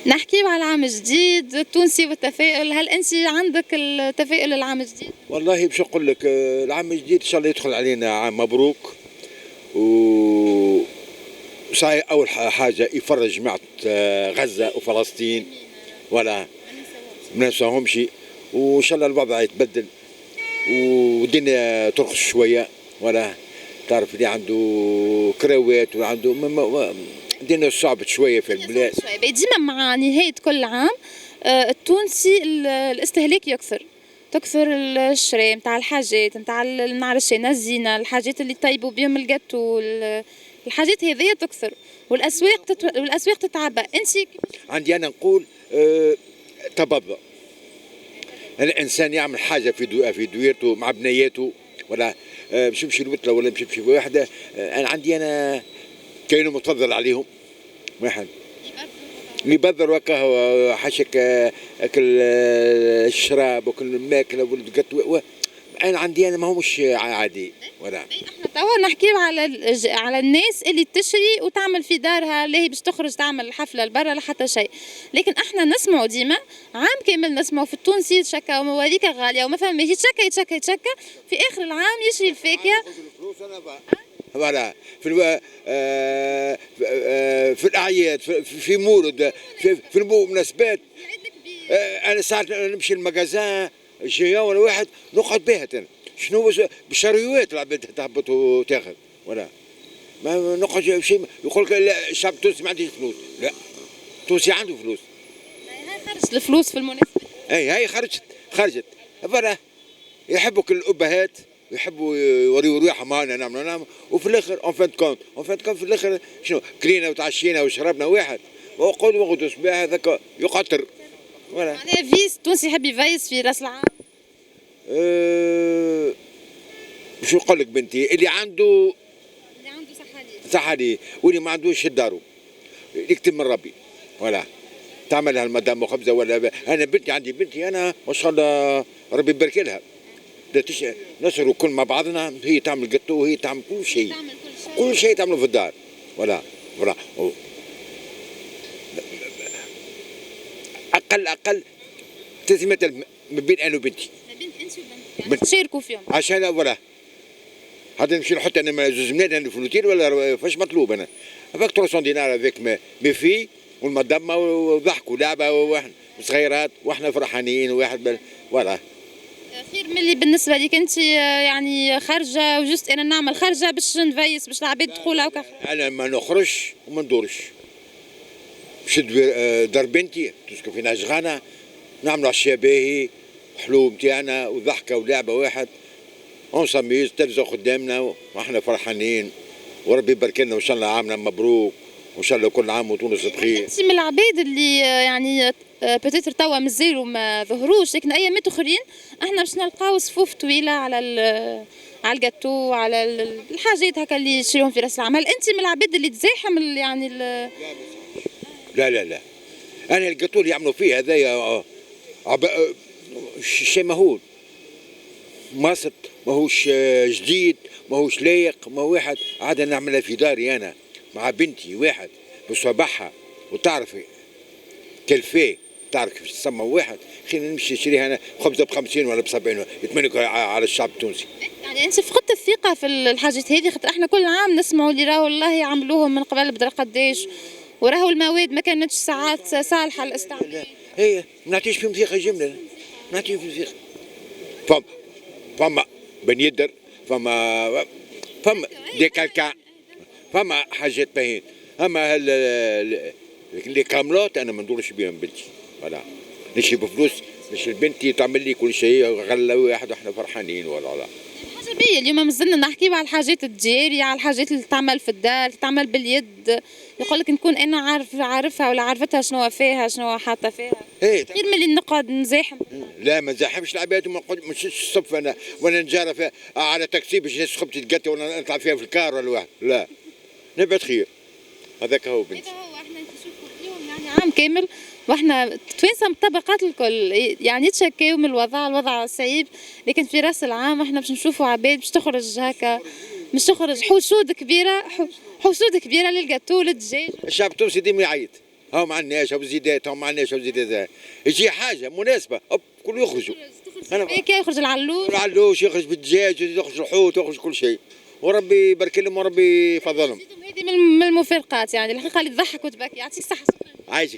نحكيو على العام الجديد التونسي والتفاؤل، هل أنت عندك التفاؤل للعام الجديد؟ والله باش نقول لك العام الجديد ان شاء الله يدخل علينا عام مبروك. و صحيح اول حاجه يفرج جماعه غزه وفلسطين ولا ما ننساهمش. وان شاء الله الوضع يتبدل والدنيا ترخص شويه ولا تعرف اللي عنده كراوات وعنده الدنيا صعبت شويه في البلاد. ديما مع نهاية كل عام التونسي الاستهلاك تكثر الشراء نتاع الحاجات نتاع نعرفش الزينة، الحاجات اللي طيبوا بهم الجاتو، الحاجات هذيا تكثر والاسواق تتعبى. انت عندي انا نقول تبضع الانسان يعمل حاجه في دويرته مع بنياته ولا باش يمشي الوتله ولا باش يمشي واحده. انا عندي كاين متفضل عليهم واحد يبذر وكا حشك اكل الشراب وكل الماكله والقطو. انا عندي ما هو مش عادي ولا. احنا توا نحكيو على الناس اللي تشري وتعمل في دارها، لا هي باش تخرج تعمل حفله لبرا لا حتى شيء. لكن احنا نسمعوا ديما عام كامل نسمعوا في التونسي يتشكى ومواليك غاليه وما فما يتشكى في اخر العام يشري الفاكهه. فوالا في الاعياد في مولد في المناسبات. انا ساعات نمشي المجازان جايه ولا واحد نقعد باهت شنو بالشريوات العباد تهبط وتاخذ ولا ما نقعد شيء. يقول لك لا الشعب التونسي ما عندوش فلوس. لا التونسي عنده فلوس. هاي خرجت الفلوس في المناسبة. هاي خرجت فوالا. يحبوا كل الابهات ويحبوا يوريوا رواحهم معنا نعملوا وفي الاخر اون فان في الاخر شنو كلينا وتعشينا وشربنا واحد وقعدوا صباح هذاك يقطر ولا. معناها فيس التونسي يحب يفيس في راس العام. شو نقول لك بنتي اللي عنده صحة ليه واللي ما عندوش دارو يكتب من ربي ولا تعملها المدام خبزه ولا. انا عندي بنتي انا ما شاء الله ربي يبارك لها نسروا كل مع بعضنا. هي تعمل قطو وهي تعمل كل شيء تعمله في الدار ولا اقل 300 ما بين انا وبنتي. ما بين انت وبنتك تشاركوا فيهم عشان ولا هذا نمشي نحط انا زوج بنات انا في الوتيل ولا فاش مطلوب انا افيك 300 دينار افيك مي في والمدمه وضحك ولعبه واحنا صغيرات واحنا فرحانين واحد ولا. خير ملي بالنسبه لك انت يعني خارجه وجست انا نعمل خارجه باش نفيس باش العباد تقول هكا. انا ما نخرجش وما ندورش نشد دار بنتي تسكن في ناشغانه نعملوا عشاء باهي حلو نتاعنا وضحكه ولعبه واحد اون ساميز تلفزه قدامنا واحنا فرحانين وربي يبارك لنا وان شاء الله عامنا مبروك وان شاء الله كل عام وتونس بخير. انت من العباد اللي يعني بتاتر توا مازالوا ما ظهروش، لكن ايامات اخرين احنا باش نلقاو صفوف طويله على الجاتو على الحاجات هكا اللي يشريهم في راس العام. هل انت من العباد اللي تزاحم يعني لا انا الجاتو اللي يعملوا فيه هذايا شيء مهول ماسط ماهوش جديد ماهوش لايق ما واحد عاد نعملها في داري انا مع بنتي واحد باش تبعها وتعرفي كلفيه تعرف كيف تسمى واحد خلينا نمشي نشريها انا خبزه ب50 ولا ب70 يتمنك على الشعب التونسي. يعني انت فقدت الثقه في الحاجات هذه خاطر احنا كل عام نسمعوا اللي راهو والله عملوهم من قبل بدرا قداش وراهو المواد ما كانتش ساعات صالحه للاستعمال. هي ما نعطيش فيهم ثقه جمله ما نعطيهم فيهم ثقه. فما بن يدر فما دي كالكا فما حاجات باهين. اما اللي كاملات انا ما ندورش بهم بنتي ولا نشري بفلوس نشري بنتي تعمل لي كل شيء غلا واحد واحنا فرحانين ولا. حاجه بيا اليوم مازلنا نحكيو على الحاجات التجاريه على الحاجات اللي تعمل في الدار تعمل باليد. يقول لك نكون انا عارفها ولا عرفتها شنو فيها شنو حاطه فيها. غير ملي نقعد نزاحم. لا ما نزاحمش العباد وما نقعدش الصف انا وانا نجارة فيها على تاكسي باش ناس خبزتي تقطع ولا نطلع فيها في الكار ولا واحد. لا نبعد خير هذاك هو بنتي. هذا هو احنا نشوفوا فيهم يعني عام كامل واحنا توانسه من الطبقات الكل يعني يتشكاو من الوضع صعيب، لكن في راس العام احنا باش نشوفوا عباد باش تخرج هكا باش تخرج حشود كبيره للجاتو للدجاج. الشعب التونسي ديما يعيط هاو ما عندناش، هاو زيدات، هاو ما عندناش، هاو زيدات. يجي حاجه مناسبه هوب كل يخرجوا. انا يخرج العلوش، العلوش يخرج بالدجاج، يخرج الحوت، يخرج كل شيء، وربي يبارك لهم وربي يفضلهم. هذه من المفارقات يعني الحقيقه اللي تضحك وتبكي. يعطيك الصحه. عايشك.